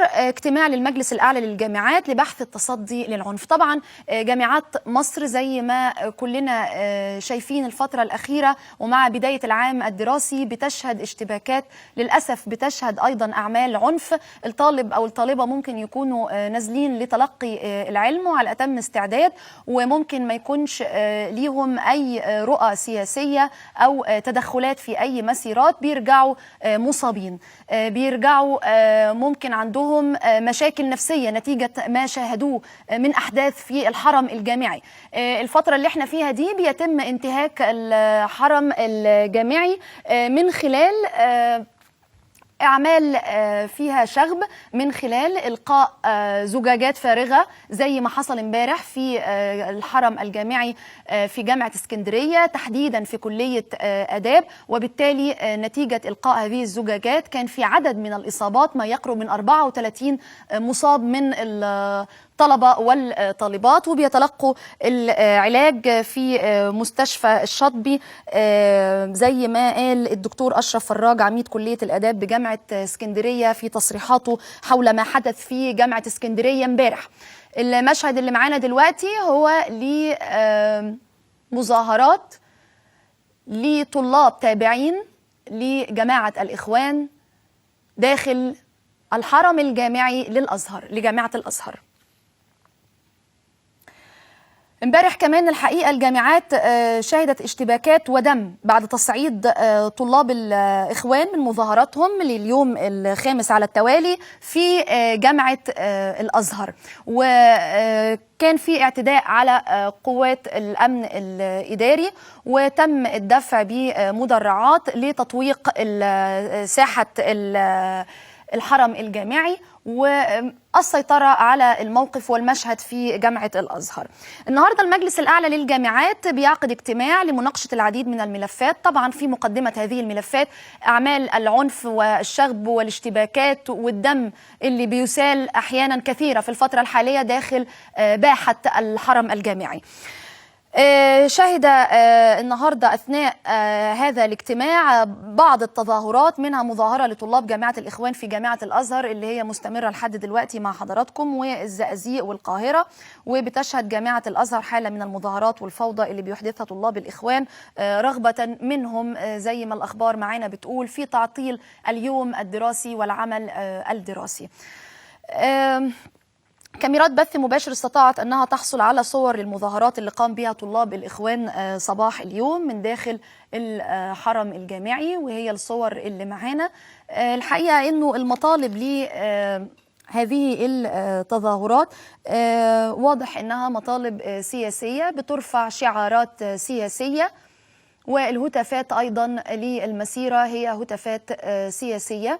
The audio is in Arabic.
اجتماع للمجلس الأعلى للجامعات لبحث التصدي للعنف. طبعا جامعات مصر زي ما كلنا شايفين الفترة الأخيرة ومع بداية العام الدراسي بتشهد اشتباكات، للأسف بتشهد أيضا أعمال عنف. الطالب أو الطالبة ممكن يكونوا نازلين لتلقي العلم وعلى أتم استعداد، وممكن ما يكونش ليهم أي رؤى سياسية أو تدخلات في أي مسيرات، بيرجعوا مصابين، بيرجعوا ممكن عندهم مشاكل نفسية نتيجة ما شاهدوه من أحداث في الحرم الجامعي. الفترة اللي احنا فيها دي بيتم انتهاك الحرم الجامعي من خلال أعمال فيها شغب، من خلال إلقاء زجاجات فارغة زي ما حصل امبارح في الحرم الجامعي في جامعة اسكندرية، تحديدا في كلية آداب. وبالتالي نتيجة إلقاء هذه الزجاجات كان في عدد من الإصابات، ما يقرب من 34 مصاب من الطلبة والطالبات، وبيتلقوا العلاج في مستشفى الشاطبي زي ما قال الدكتور أشرف فراج عميد كلية الآداب بجامعة اسكندرية في تصريحاته حول ما حدث في جامعة اسكندرية امبارح. المشهد اللي معانا دلوقتي هو لمظاهرات لطلاب تابعين لجماعة الإخوان داخل الحرم الجامعي للأزهر، لجامعة الأزهر. امبارح كمان الحقيقة الجامعات شهدت اشتباكات ودم بعد تصعيد طلاب الإخوان من مظاهراتهم لليوم الخامس على التوالي في جامعة الأزهر، وكان في اعتداء على قوات الأمن الإداري، وتم الدفع بمدرعات لتطويق ساحة الحرم الجامعي والسيطرة على الموقف والمشهد في جامعة الأزهر. النهاردة المجلس الأعلى للجامعات بيعقد اجتماع لمناقشة العديد من الملفات. طبعا في مقدمة هذه الملفات أعمال العنف والشغب والاشتباكات والدم اللي بيسال أحيانا كثيرة في الفترة الحالية داخل باحة الحرم الجامعي. شهد النهاردة أثناء هذا الاجتماع بعض التظاهرات، منها مظاهرة لطلاب جامعة الإخوان في جامعة الأزهر اللي هي مستمرة لحد دلوقتي مع حضراتكم، والزقازيق والقاهرة. وبتشهد جامعة الأزهر حالة من المظاهرات والفوضى اللي بيحدثها طلاب الإخوان رغبة منهم زي ما الأخبار معانا بتقول في تعطيل اليوم الدراسي والعمل الدراسي. كاميرات بث مباشر استطاعت أنها تحصل على صور للمظاهرات اللي قام بها طلاب الإخوان صباح اليوم من داخل الحرم الجامعي، وهي الصور اللي معانا. الحقيقة أنه المطالب هذه التظاهرات واضح أنها مطالب سياسية بترفع شعارات سياسية، والهتافات أيضا للمسيرة هي هتافات سياسية.